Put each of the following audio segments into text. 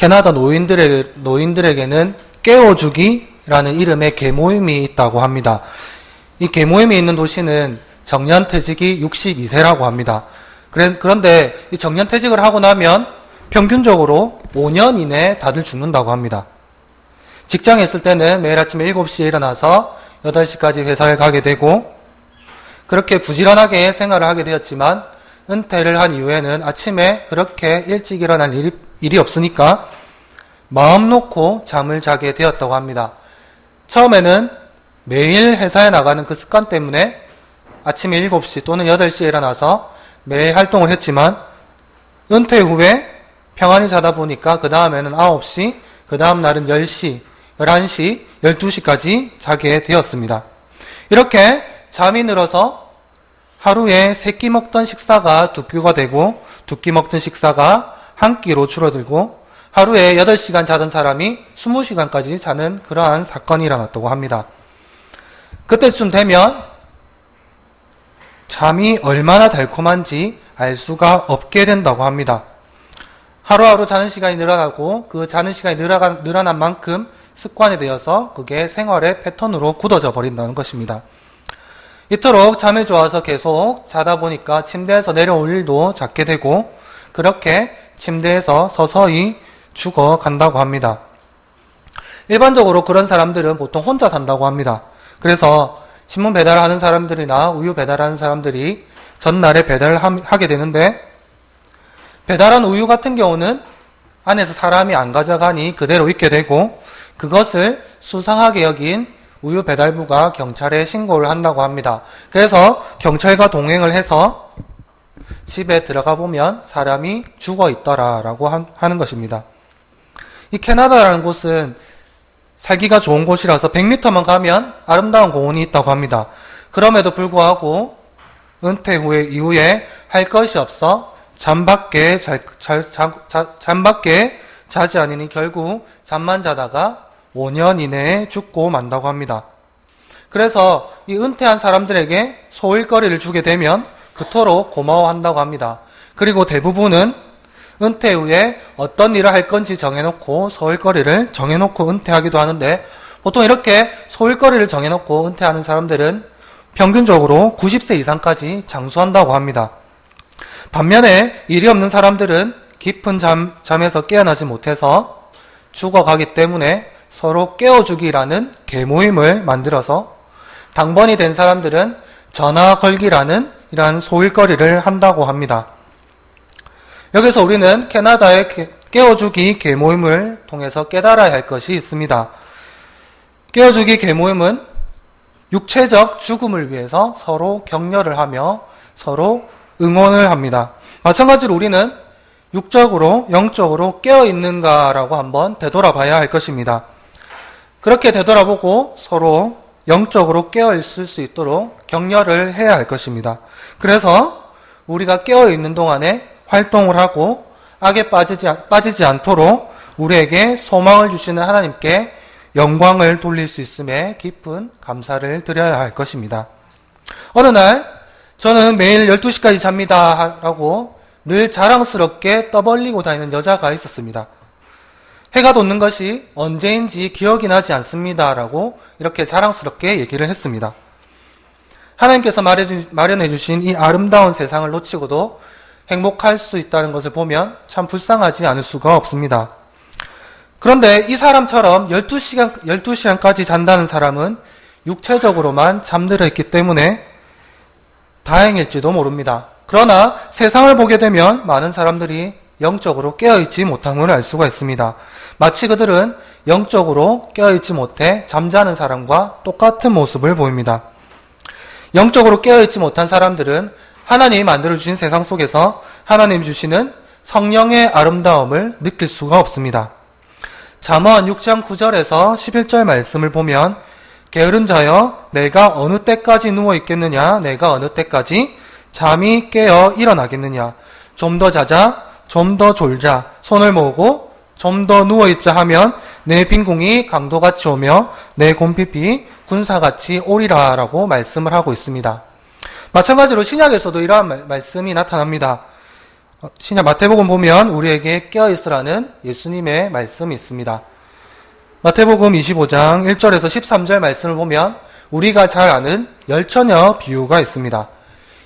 캐나다 노인들에게는 깨워주기라는 이름의 계모임이 있다고 합니다. 이 계모임이 있는 도시는 정년퇴직이 62세라고 합니다. 그런데 이 정년퇴직을 하고 나면 평균적으로 5년 이내에 다들 죽는다고 합니다. 직장에 있을 때는 매일 아침에 7시에 일어나서 8시까지 회사에 가게 되고 그렇게 부지런하게 생활을 하게 되었지만 은퇴를 한 이후에는 아침에 그렇게 일찍 일어날 일이 없으니까 마음 놓고 잠을 자게 되었다고 합니다. 처음에는 매일 회사에 나가는 그 습관 때문에 아침에 7시 또는 8시에 일어나서 매일 활동을 했지만 은퇴 후에 평안히 자다 보니까 그 다음에는 9시, 그 다음 날은 10시, 11시, 12시까지 자게 되었습니다. 이렇게 잠이 늘어서 하루에 3끼 먹던 식사가 2끼가 되고 2끼 먹던 식사가 1끼로 줄어들고 하루에 8시간 자던 사람이 20시간까지 자는 그러한 사건이 일어났다고 합니다. 그때쯤 되면 잠이 얼마나 달콤한지 알 수가 없게 된다고 합니다. 하루하루 자는 시간이 늘어나고 그 자는 시간이 늘어난 만큼 습관이 되어서 그게 생활의 패턴으로 굳어져 버린다는 것입니다. 이토록 잠이 좋아서 계속 자다 보니까 침대에서 내려올 일도 작게 되고 그렇게 침대에서 서서히 죽어간다고 합니다. 일반적으로 그런 사람들은 보통 혼자 산다고 합니다. 그래서 신문 배달하는 사람들이나 우유 배달하는 사람들이 전날에 배달을 하게 되는데 배달한 우유 같은 경우는 안에서 사람이 안 가져가니 그대로 있게 되고 그것을 수상하게 여긴 우유 배달부가 경찰에 신고를 한다고 합니다. 그래서 경찰과 동행을 해서 집에 들어가 보면 사람이 죽어 있더라라고 하는 것입니다. 이 캐나다라는 곳은 살기가 좋은 곳이라서 100m만 가면 아름다운 공원이 있다고 합니다. 그럼에도 불구하고 은퇴 이후에 할 것이 없어 잠밖에 자지 않으니 결국 잠만 자다가 5년 이내에 죽고 만다고 합니다. 그래서 이 은퇴한 사람들에게 소일거리를 주게 되면 그토록 고마워한다고 합니다. 그리고 대부분은 은퇴 후에 어떤 일을 할 건지 정해놓고 소일거리를 정해놓고 은퇴하기도 하는데 보통 이렇게 소일거리를 정해놓고 은퇴하는 사람들은 평균적으로 90세 이상까지 장수한다고 합니다. 반면에 일이 없는 사람들은 깊은 잠에서 깨어나지 못해서 죽어가기 때문에 서로 깨워주기라는 계모임을 만들어서 당번이 된 사람들은 전화 걸기라는 이러한 소일거리를 한다고 합니다. 여기서 우리는 캐나다의 깨워주기 계모임을 통해서 깨달아야 할 것이 있습니다. 깨워주기 계모임은 육체적 죽음을 위해서 서로 격려를 하며 서로 응원을 합니다. 마찬가지로 우리는 육적으로 영적으로 깨어있는가라고 한번 되돌아봐야 할 것입니다. 그렇게 되돌아보고 서로 영적으로 깨어있을 수 있도록 격려를 해야 할 것입니다. 그래서 우리가 깨어있는 동안에 활동을 하고 악에 빠지지 않도록 우리에게 소망을 주시는 하나님께 영광을 돌릴 수 있음에 깊은 감사를 드려야 할 것입니다. 어느 날 저는 매일 12시까지 잡니다 라고 늘 자랑스럽게 떠벌리고 다니는 여자가 있었습니다. 해가 돋는 것이 언제인지 기억이 나지 않습니다 라고 이렇게 자랑스럽게 얘기를 했습니다. 하나님께서 마련해 주신 이 아름다운 세상을 놓치고도 행복할 수 있다는 것을 보면 참 불쌍하지 않을 수가 없습니다. 그런데 이 사람처럼 12시간까지 잔다는 사람은 육체적으로만 잠들어 있기 때문에 다행일지도 모릅니다. 그러나 세상을 보게 되면 많은 사람들이 영적으로 깨어있지 못함을 알 수가 있습니다. 마치 그들은 영적으로 깨어있지 못해 잠자는 사람과 똑같은 모습을 보입니다. 영적으로 깨어있지 못한 사람들은 하나님이 만들어주신 세상 속에서 하나님이 주시는 성령의 아름다움을 느낄 수가 없습니다. 잠언 6장 9절에서 11절 말씀을 보면 게으른 자여 내가 어느 때까지 누워있겠느냐 내가 어느 때까지 잠이 깨어 일어나겠느냐 좀 더 자자 좀 더 졸자 손을 모으고 좀 더 누워있자 하면 내 빈궁이 강도같이 오며 내 곰핍이 군사같이 오리라 라고 말씀을 하고 있습니다. 마찬가지로 신약에서도 이러한 말씀이 나타납니다. 신약 마태복음 보면 우리에게 깨어있으라는 예수님의 말씀이 있습니다. 마태복음 25장 1절에서 13절 말씀을 보면 우리가 잘 아는 열처녀 비유가 있습니다.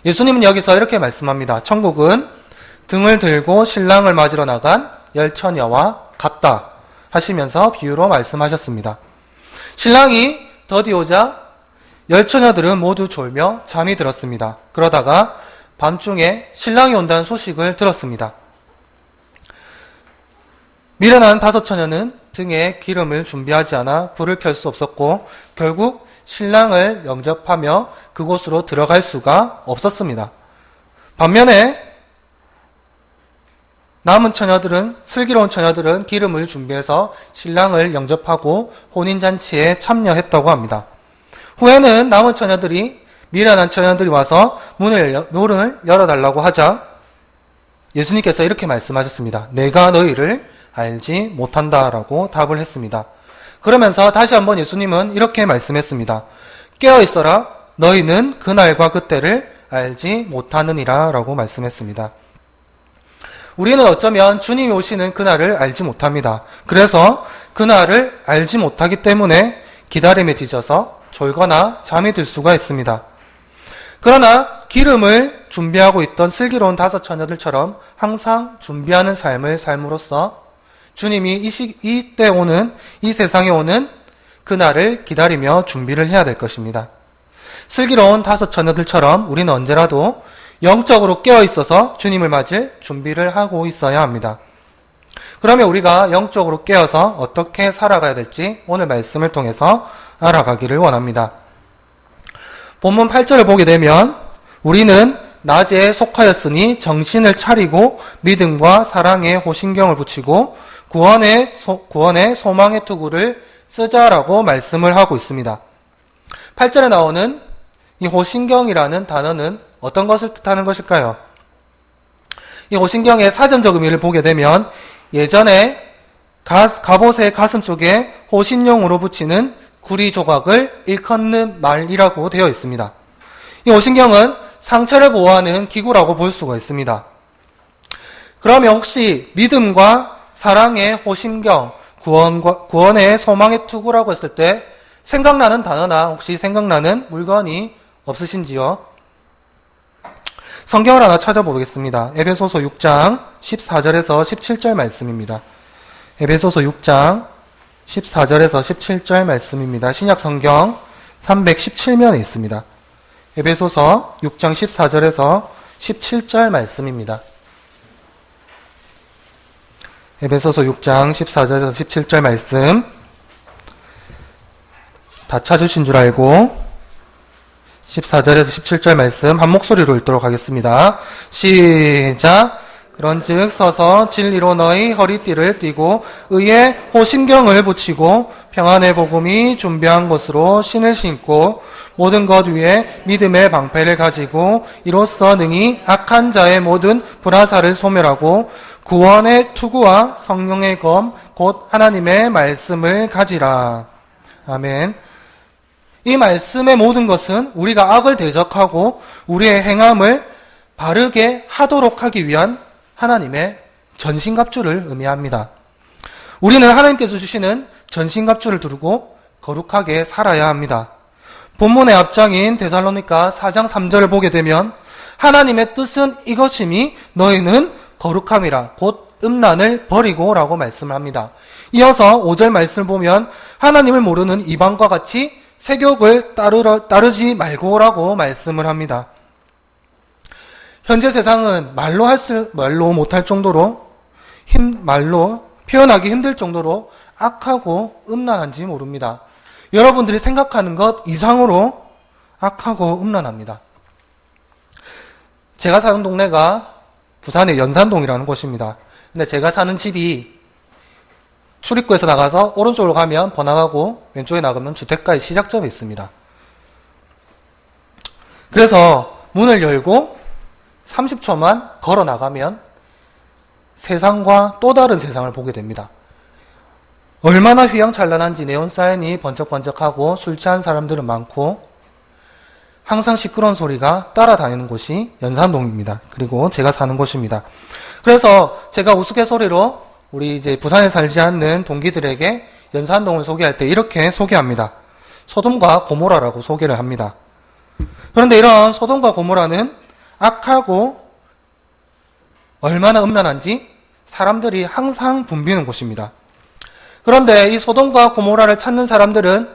예수님은 여기서 이렇게 말씀합니다. 천국은 등을 들고 신랑을 맞으러 나간 열처녀와 같다 하시면서 비유로 말씀하셨습니다. 신랑이 더디 오자 열처녀들은 모두 졸며 잠이 들었습니다. 그러다가 밤중에 신랑이 온다는 소식을 들었습니다. 미련한 다섯 처녀는 등에 기름을 준비하지 않아 불을 켤 수 없었고 결국 신랑을 영접하며 그곳으로 들어갈 수가 없었습니다. 반면에 남은 처녀들은, 슬기로운 처녀들은 기름을 준비해서 신랑을 영접하고 혼인잔치에 참여했다고 합니다. 후에는 남은 처녀들이 미련한 처녀들이 와서 문을 열어달라고 하자 예수님께서 이렇게 말씀하셨습니다. 내가 너희를 알지 못한다라고 답을 했습니다. 그러면서 다시 한번 예수님은 이렇게 말씀했습니다. 깨어있어라 너희는 그날과 그때를 알지 못하느니라 라고 말씀했습니다. 우리는 어쩌면 주님이 오시는 그날을 알지 못합니다. 그래서 그날을 알지 못하기 때문에 기다림에 지쳐서 졸거나 잠이 들 수가 있습니다. 그러나 기름을 준비하고 있던 슬기로운 다섯 처녀들처럼 항상 준비하는 삶을 삶으로써 주님이 이때 오는, 이 세상에 오는 그날을 기다리며 준비를 해야 될 것입니다. 슬기로운 다섯 처녀들처럼 우리는 언제라도 영적으로 깨어 있어서 주님을 맞을 준비를 하고 있어야 합니다. 그러면 우리가 영적으로 깨어서 어떻게 살아가야 될지 오늘 말씀을 통해서 알아가기를 원합니다. 본문 8절을 보게 되면 우리는 낮에 속하였으니 정신을 차리고 믿음과 사랑에 호신경을 붙이고 구원의 소망의 투구를 쓰자라고 말씀을 하고 있습니다. 8절에 나오는 이 호신경이라는 단어는 어떤 것을 뜻하는 것일까요? 이 호신경의 사전적 의미를 보게 되면 예전에 갑옷의 가슴 쪽에 호신용으로 붙이는 구리 조각을 일컫는 말이라고 되어 있습니다. 이 호신경은 상처를 보호하는 기구라고 볼 수가 있습니다. 그러면 혹시 믿음과 사랑의 호신경, 구원의 소망의 투구라고 했을 때 생각나는 단어나 혹시 생각나는 물건이 없으신지요? 성경을 하나 찾아보겠습니다. 에베소서 6장 14절에서 17절 말씀입니다. 에베소서 6장 14절에서 17절 말씀입니다. 신약 성경 317면에 있습니다. 에베소서 6장 14절에서 17절 말씀입니다. 에베소서 6장 14절에서 17절 말씀 다 찾으신 줄 알고 14절에서 17절 말씀 한 목소리로 읽도록 하겠습니다. 시작! 그런즉 서서 진리로 너희 허리띠를 띠고 의의 호신경을 붙이고 평안의 복음이 준비한 것으로 신을 신고 모든 것 위에 믿음의 방패를 가지고 이로써 능히 악한 자의 모든 불화살을 소멸하고 구원의 투구와 성령의 검 곧 하나님의 말씀을 가지라. 아멘. 이 말씀의 모든 것은 우리가 악을 대적하고 우리의 행함을 바르게 하도록 하기 위한 하나님의 전신갑주를 의미합니다. 우리는 하나님께서 주시는 전신갑주를 두르고 거룩하게 살아야 합니다. 본문의 앞장인 데살로니가 4장 3절을 보게 되면 하나님의 뜻은 이것이니 너희는 거룩함이라 곧 음란을 버리고 라고 말씀을 합니다. 이어서 5절 말씀을 보면 하나님을 모르는 이방과 같이 세욕을 따르지 말고라고 말씀을 합니다. 현재 세상은 말로 못할 정도로 말로 표현하기 힘들 정도로 악하고 음란한지 모릅니다. 여러분들이 생각하는 것 이상으로 악하고 음란합니다. 제가 사는 동네가 부산의 연산동이라는 곳입니다. 근데 제가 사는 집이 출입구에서 나가서 오른쪽으로 가면 번화가고 왼쪽에 나가면 주택가의 시작점이 있습니다. 그래서 문을 열고 30초만 걸어 나가면 세상과 또 다른 세상을 보게 됩니다. 얼마나 휘황찬란한지 네온사인이 번쩍번쩍하고 술 취한 사람들은 많고 항상 시끄러운 소리가 따라다니는 곳이 연산동입니다. 그리고 제가 사는 곳입니다. 그래서 제가 우스갯소리로 우리 이제 부산에 살지 않는 동기들에게 연산동을 소개할 때 이렇게 소개합니다. 소돔과 고모라라고 소개를 합니다. 그런데 이런 소돔과 고모라는 악하고 얼마나 음란한지 사람들이 항상 붐비는 곳입니다. 그런데 이 소돔과 고모라를 찾는 사람들은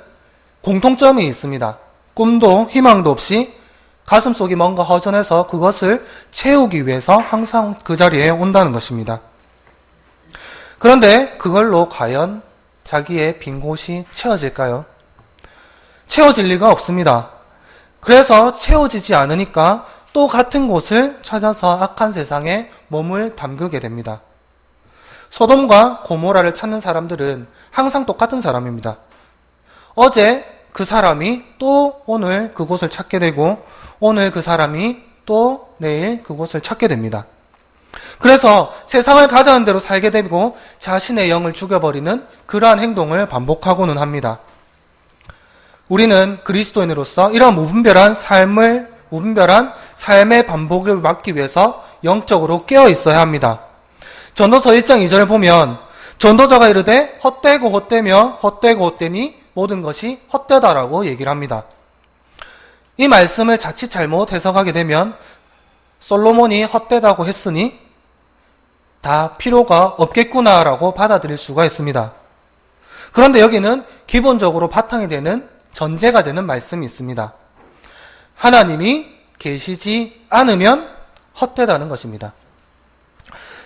공통점이 있습니다. 꿈도 희망도 없이 가슴속이 뭔가 허전해서 그것을 채우기 위해서 항상 그 자리에 온다는 것입니다. 그런데 그걸로 과연 자기의 빈 곳이 채워질까요? 채워질 리가 없습니다. 그래서 채워지지 않으니까 또 같은 곳을 찾아서 악한 세상에 몸을 담그게 됩니다. 소돔과 고모라를 찾는 사람들은 항상 똑같은 사람입니다. 어제 그 사람이 또 오늘 그곳을 찾게 되고 오늘 그 사람이 또 내일 그곳을 찾게 됩니다. 그래서 세상을 가자는 대로 살게 되고 자신의 영을 죽여버리는 그러한 행동을 반복하고는 합니다. 우리는 그리스도인으로서 이런 무분별한 삶의 반복을 막기 위해서 영적으로 깨어 있어야 합니다. 전도서 1장 2절을 보면 전도자가 이르되 헛되고 헛되며 헛되고 헛되니 모든 것이 헛되다라고 얘기를 합니다. 이 말씀을 자칫 잘못 해석하게 되면 솔로몬이 헛되다고 했으니 다 필요가 없겠구나라고 받아들일 수가 있습니다. 그런데 여기는 기본적으로 바탕이 되는 전제가 되는 말씀이 있습니다. 하나님이 계시지 않으면 헛되다는 것입니다.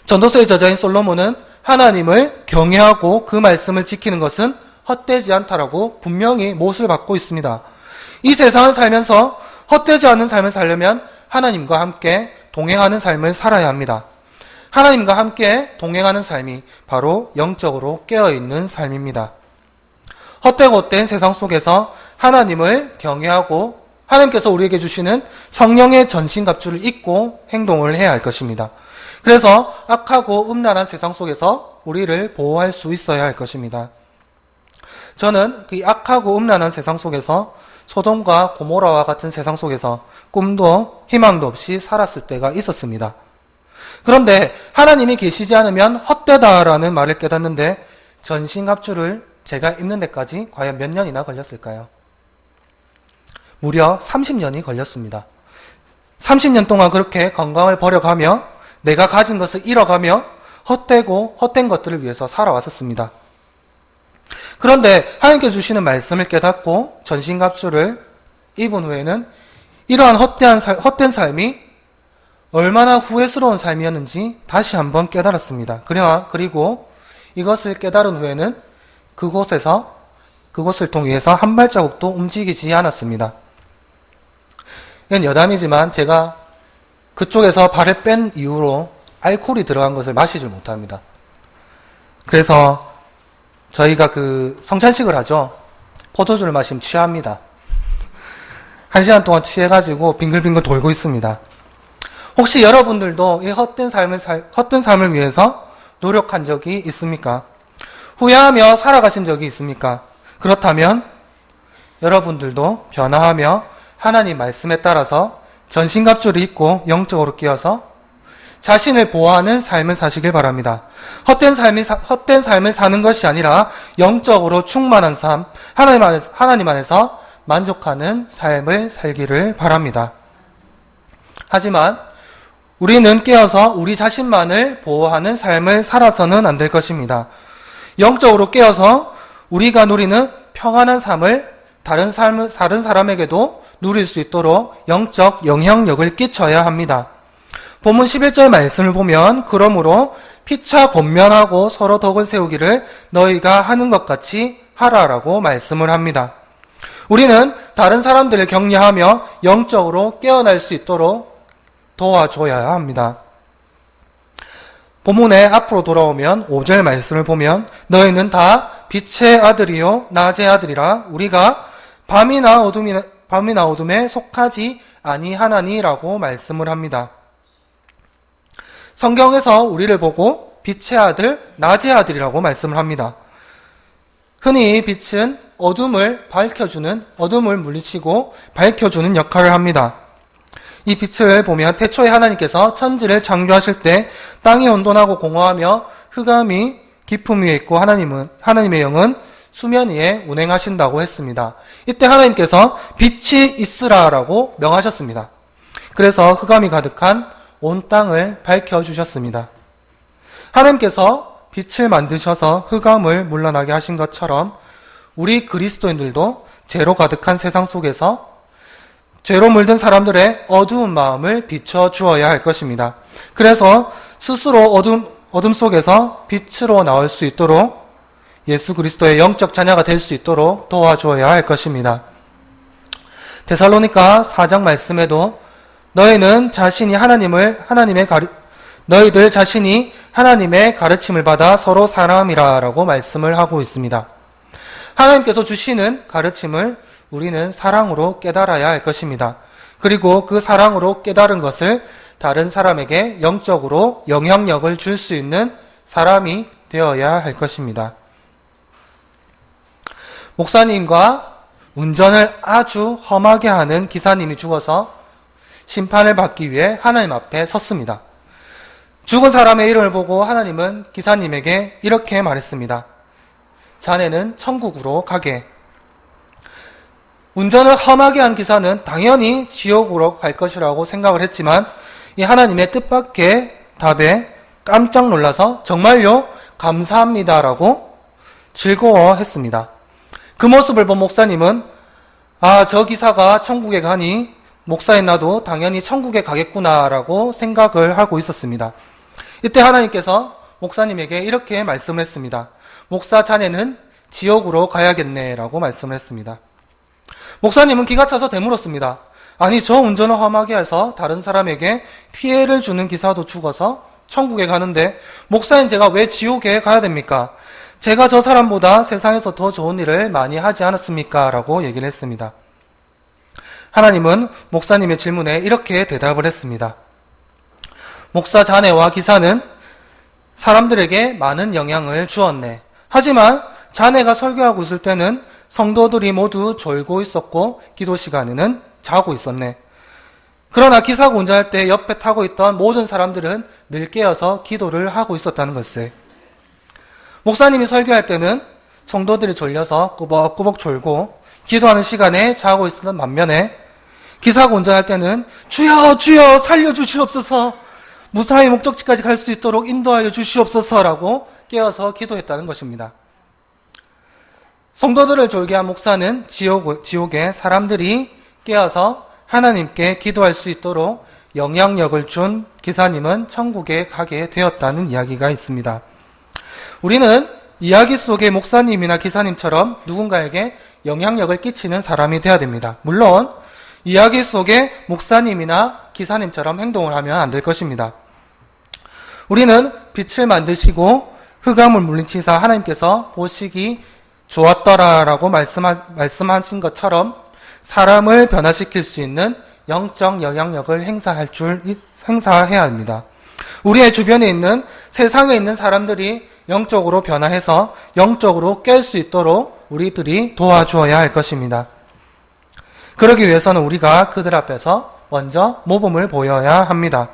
전도서의 저자인 솔로몬은 하나님을 경외하고 그 말씀을 지키는 것은 헛되지 않다라고 분명히 못을 받고 있습니다. 이 세상을 살면서 헛되지 않은 삶을 살려면 하나님과 함께 동행하는 삶을 살아야 합니다. 하나님과 함께 동행하는 삶이 바로 영적으로 깨어있는 삶입니다. 헛되고 헛된 세상 속에서 하나님을 경외하고 하나님께서 우리에게 주시는 성령의 전신갑주를 입고 행동을 해야 할 것입니다. 그래서 악하고 음란한 세상 속에서 우리를 보호할 수 있어야 할 것입니다. 저는 그 악하고 음란한 세상 속에서 소돔과 고모라와 같은 세상 속에서 꿈도 희망도 없이 살았을 때가 있었습니다. 그런데 하나님이 계시지 않으면 헛되다라는 말을 깨닫는데 전신갑주를 제가 입는 데까지 과연 몇 년이나 걸렸을까요? 무려 30년이 걸렸습니다. 30년 동안 그렇게 건강을 버려가며 내가 가진 것을 잃어가며 헛되고 헛된 것들을 위해서 살아왔었습니다. 그런데 하나님께 주시는 말씀을 깨닫고 전신갑주를 입은 후에는 이러한 헛된 삶이 얼마나 후회스러운 삶이었는지 다시 한번 깨달았습니다. 그리고 이것을 깨달은 후에는 그곳을 통해서 한 발자국도 움직이지 않았습니다. 이건 여담이지만 제가 그쪽에서 발을 뺀 이후로 알코올이 들어간 것을 마시질 못합니다. 그래서 저희가 성찬식을 하죠. 포도주를 마시면 취합니다. 1시간 동안 취해가지고 빙글빙글 돌고 있습니다. 혹시 여러분들도 이 헛된 삶을 위해서 노력한 적이 있습니까? 후회하며 살아가신 적이 있습니까? 그렇다면 여러분들도 변화하며 하나님 말씀에 따라서 전신갑주를 입고 영적으로 깨어서 자신을 보호하는 삶을 사시길 바랍니다. 헛된 삶을 사는 것이 아니라 영적으로 충만한 삶, 하나님 안에서 만족하는 삶을 살기를 바랍니다. 하지만 우리는 깨어서 우리 자신만을 보호하는 삶을 살아서는 안 될 것입니다. 영적으로 깨어서 우리가 누리는 평안한 삶을 다른 사람에게도 누릴 수 있도록 영적 영향력을 끼쳐야 합니다. 본문 11절 말씀을 보면 그러므로 피차 권면하고 서로 덕을 세우기를 너희가 하는 것 같이 하라라고 말씀을 합니다. 우리는 다른 사람들을 격려하며 영적으로 깨어날 수 있도록 도와줘야 합니다. 본문에 앞으로 돌아오면 5절 말씀을 보면 너희는 다 빛의 아들이요 낮의 아들이라 우리가 밤이나 어둠에 속하지 아니하나니라고 말씀을 합니다. 성경에서 우리를 보고 빛의 아들, 낮의 아들이라고 말씀을 합니다. 흔히 빛은 어둠을 물리치고 밝혀주는 역할을 합니다. 이 빛을 보면 태초에 하나님께서 천지를 창조하실 때 땅이 온돈하고 공허하며 흑암이 깊음 위에 있고 하나님의 영은 수면 위에 운행하신다고 했습니다. 이때 하나님께서 빛이 있으라라고 명하셨습니다. 그래서 흑암이 가득한 온 땅을 밝혀주셨습니다. 하나님께서 빛을 만드셔서 흑암을 물러나게 하신 것처럼 우리 그리스도인들도 죄로 가득한 세상 속에서 죄로 물든 사람들의 어두운 마음을 비춰주어야 할 것입니다. 그래서 스스로 어둠 속에서 빛으로 나올 수 있도록 예수 그리스도의 영적 자녀가 될 수 있도록 도와줘야 할 것입니다. 데살로니가 4장 말씀에도 너희들 자신이 하나님의 가르침을 받아 서로 사람이라 라고 말씀을 하고 있습니다. 하나님께서 주시는 가르침을 우리는 사랑으로 깨달아야 할 것입니다. 그리고 그 사랑으로 깨달은 것을 다른 사람에게 영적으로 영향력을 줄 수 있는 사람이 되어야 할 것입니다. 목사님과 운전을 아주 험하게 하는 기사님이 죽어서 심판을 받기 위해 하나님 앞에 섰습니다. 죽은 사람의 이름을 보고 하나님은 기사님에게 이렇게 말했습니다. 자네는 천국으로 가게. 운전을 험하게 한 기사는 당연히 지옥으로 갈 것이라고 생각을 했지만 이 하나님의 뜻밖의 답에 깜짝 놀라서 정말요 감사합니다라고 즐거워했습니다. 그 모습을 본 목사님은 저 기사가 천국에 가니 목사인 나도 당연히 천국에 가겠구나라고 생각을 하고 있었습니다. 이때 하나님께서 목사님에게 이렇게 말씀을 했습니다. 목사 자네는 지옥으로 가야겠네라고 말씀을 했습니다. 목사님은 기가 차서 되물었습니다. 아니 저 운전을 험하게 해서 다른 사람에게 피해를 주는 기사도 죽어서 천국에 가는데 목사인 제가 왜 지옥에 가야 됩니까? 제가 저 사람보다 세상에서 더 좋은 일을 많이 하지 않았습니까? 라고 얘기를 했습니다. 하나님은 목사님의 질문에 이렇게 대답을 했습니다. 목사 자네와 기사는 사람들에게 많은 영향을 주었네. 하지만 자네가 설교하고 있을 때는 성도들이 모두 졸고 있었고 기도 시간에는 자고 있었네. 그러나 기사가 운전할 때 옆에 타고 있던 모든 사람들은 늘 깨어서 기도를 하고 있었다는 것을. 목사님이 설교할 때는 성도들이 졸려서 꾸벅꾸벅 졸고 기도하는 시간에 자고 있었던 반면에 기사가 운전할 때는 주여 주여 살려주시옵소서 무사히 목적지까지 갈 수 있도록 인도하여 주시옵소서라고 깨어서 기도했다는 것입니다. 성도들을 졸게 한 목사는 지옥에 사람들이 깨어서 하나님께 기도할 수 있도록 영향력을 준 기사님은 천국에 가게 되었다는 이야기가 있습니다. 우리는 이야기 속의 목사님이나 기사님처럼 누군가에게 영향력을 끼치는 사람이 되어야 됩니다. 물론 이야기 속의 목사님이나 기사님처럼 행동을 하면 안 될 것입니다. 우리는 빛을 만드시고 흑암을 물리치사 하나님께서 보시기 좋았더라라고 말씀하신 것처럼 사람을 변화시킬 수 있는 영적 영향력을 행사해야 합니다. 우리의 주변에 있는 세상에 있는 사람들이 영적으로 변화해서 영적으로 깰 수 있도록 우리들이 도와주어야 할 것입니다. 그러기 위해서는 우리가 그들 앞에서 먼저 모범을 보여야 합니다.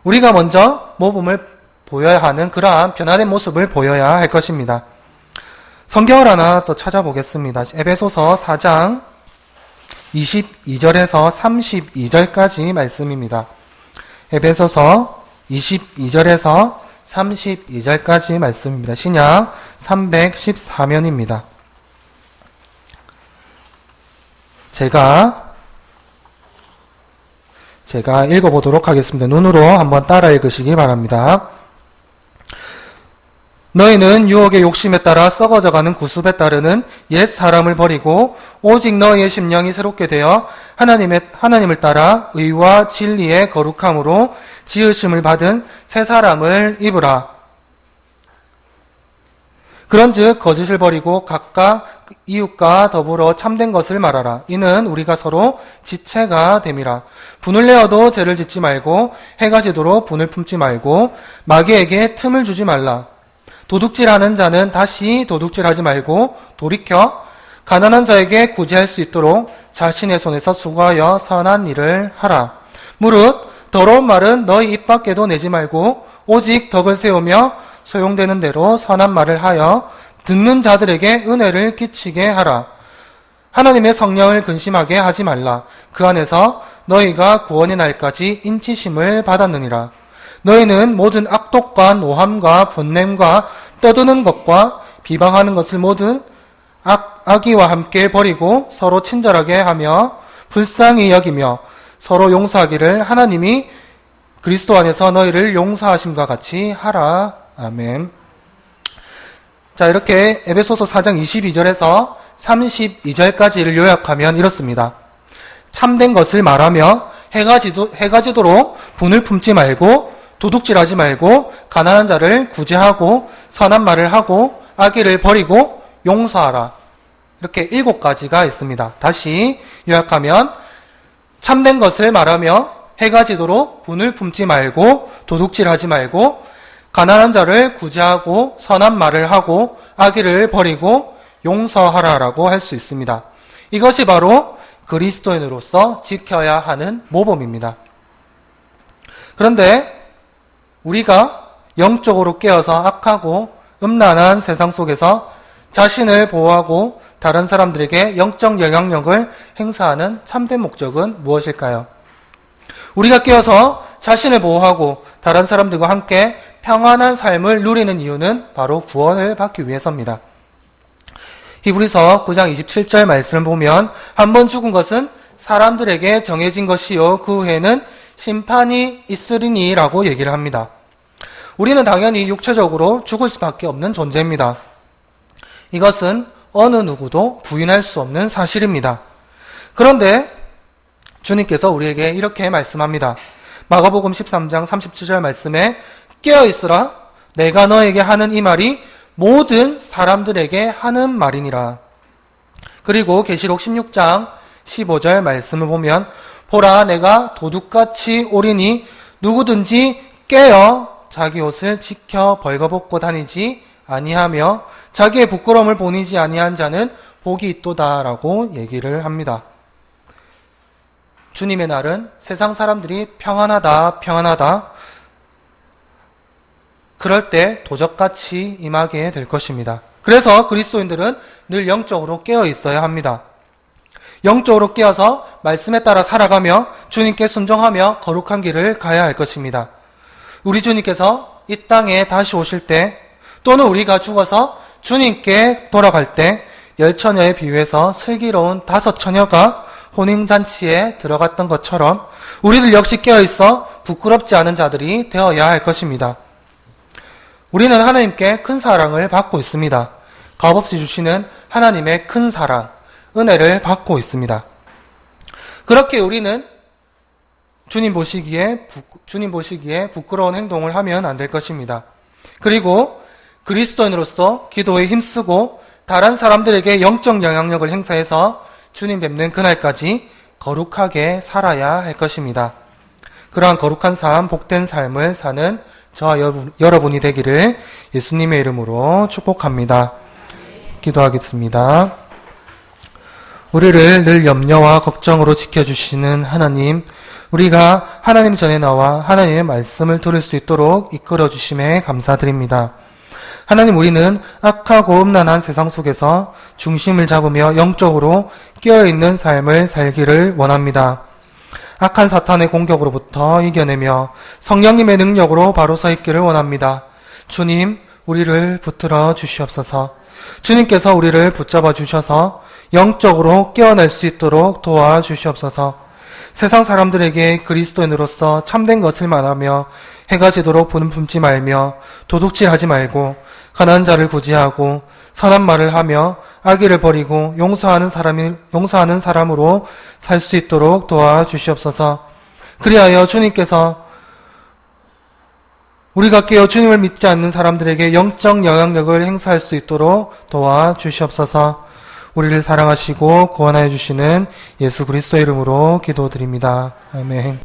우리가 먼저 모범을 보여야 하는 그러한 변화된 모습을 보여야 할 것입니다. 성경을 하나 또 찾아보겠습니다. 에베소서 4장 22절에서 32절까지 말씀입니다. 에베소서 22절에서 32절까지 말씀입니다. 신약 314면입니다. 제가 읽어보도록 하겠습니다. 눈으로 한번 따라 읽으시기 바랍니다. 너희는 유혹의 욕심에 따라 썩어져가는 구습에 따르는 옛 사람을 버리고 오직 너희의 심령이 새롭게 되어 하나님을 따라 의와 진리의 거룩함으로 지으심을 받은 새 사람을 입으라. 그런즉 거짓을 버리고 각각 이웃과 더불어 참된 것을 말하라. 이는 우리가 서로 지체가 됨이라. 분을 내어도 죄를 짓지 말고 해가 지도록 분을 품지 말고 마귀에게 틈을 주지 말라. 도둑질하는 자는 다시 도둑질하지 말고 돌이켜 가난한 자에게 구제할 수 있도록 자신의 손에서 수고하여 선한 일을 하라. 무릇 더러운 말은 너희 입 밖에도 내지 말고 오직 덕을 세우며 소용되는 대로 선한 말을 하여 듣는 자들에게 은혜를 끼치게 하라. 하나님의 성령을 근심하게 하지 말라. 그 안에서 너희가 구원의 날까지 인치심을 받았느니라. 너희는 모든 악독과 노함과 분냄과 떠드는 것과 비방하는 것을 모든 악의와 함께 버리고 서로 친절하게 하며 불쌍히 여기며 서로 용서하기를 하나님이 그리스도 안에서 너희를 용서하심과 같이 하라. 아멘. 자, 이렇게 에베소서 4장 22절에서 32절까지를 요약하면 이렇습니다. 참된 것을 말하며 해가 지도록 분을 품지 말고 도둑질하지 말고 가난한 자를 구제하고 선한 말을 하고 악의를 버리고 용서하라. 이렇게 7가지가 있습니다. 다시 요약하면 참된 것을 말하며 해가 지도록 분을 품지 말고 도둑질하지 말고 가난한 자를 구제하고 선한 말을 하고 악의를 버리고 용서하라라고 할 수 있습니다. 이것이 바로 그리스도인으로서 지켜야 하는 모범입니다. 그런데 우리가 영적으로 깨어서 악하고 음란한 세상 속에서 자신을 보호하고 다른 사람들에게 영적 영향력을 행사하는 참된 목적은 무엇일까요? 우리가 깨어서 자신을 보호하고 다른 사람들과 함께 평안한 삶을 누리는 이유는 바로 구원을 받기 위해서입니다. 히브리서 9장 27절 말씀을 보면 한 번 죽은 것은 사람들에게 정해진 것이요 그 후에는 심판이 있으리니 라고 얘기를 합니다. 우리는 당연히 육체적으로 죽을 수밖에 없는 존재입니다. 이것은 어느 누구도 부인할 수 없는 사실입니다. 그런데 주님께서 우리에게 이렇게 말씀합니다. 마가복음 13장 37절 말씀에 깨어있으라 내가 너에게 하는 이 말이 모든 사람들에게 하는 말이니라. 그리고 계시록 16장 15절 말씀을 보면 보라 내가 도둑같이 오리니 누구든지 깨어 자기 옷을 지켜 벌거벗고 다니지 아니하며 자기의 부끄러움을 보이지 아니한 자는 복이 있도다라고 얘기를 합니다. 주님의 날은 세상 사람들이 평안하다 그럴 때 도적같이 임하게 될 것입니다. 그래서 그리스도인들은 늘 영적으로 깨어 있어야 합니다. 영적으로 깨어서 말씀에 따라 살아가며 주님께 순종하며 거룩한 길을 가야 할 것입니다. 우리 주님께서 이 땅에 다시 오실 때 또는 우리가 죽어서 주님께 돌아갈 때 10처녀에 비유해서 슬기로운 5처녀가 혼인잔치에 들어갔던 것처럼 우리들 역시 깨어있어 부끄럽지 않은 자들이 되어야 할 것입니다. 우리는 하나님께 큰 사랑을 받고 있습니다. 값없이 주시는 하나님의 큰 사랑, 은혜를 받고 있습니다. 그렇게 우리는 주님 보시기에 부끄러운 행동을 하면 안 될 것입니다. 그리고 그리스도인으로서 기도에 힘쓰고 다른 사람들에게 영적 영향력을 행사해서 주님 뵙는 그날까지 거룩하게 살아야 할 것입니다. 그러한 거룩한 삶, 복된 삶을 사는 저와 여러분이 되기를 예수님의 이름으로 축복합니다. 기도하겠습니다. 우리를 늘 염려와 걱정으로 지켜주시는 하나님, 우리가 하나님 전에 나와 하나님의 말씀을 들을 수 있도록 이끌어 주심에 감사드립니다. 하나님, 우리는 악하고 음란한 세상 속에서 중심을 잡으며 영적으로 깨어있는 삶을 살기를 원합니다. 악한 사탄의 공격으로부터 이겨내며 성령님의 능력으로 바로 서 있기를 원합니다. 주님, 우리를 붙들어 주시옵소서. 주님께서 우리를 붙잡아 주셔서 영적으로 깨어날 수 있도록 도와주시옵소서. 세상 사람들에게 그리스도인으로서 참된 것을 말하며 해가 지도록 분을 품지 말며 도둑질하지 말고 가난한 자를 구제하고 선한 말을 하며 악의를 버리고 용서하는 사람으로 살 수 있도록 도와주시옵소서. 그리하여 주님께서 우리가 깨어 주님을 믿지 않는 사람들에게 영적 영향력을 행사할 수 있도록 도와주시옵소서. 우리를 사랑하시고 구원하여 주시는 예수 그리스도 이름으로 기도드립니다. 아멘.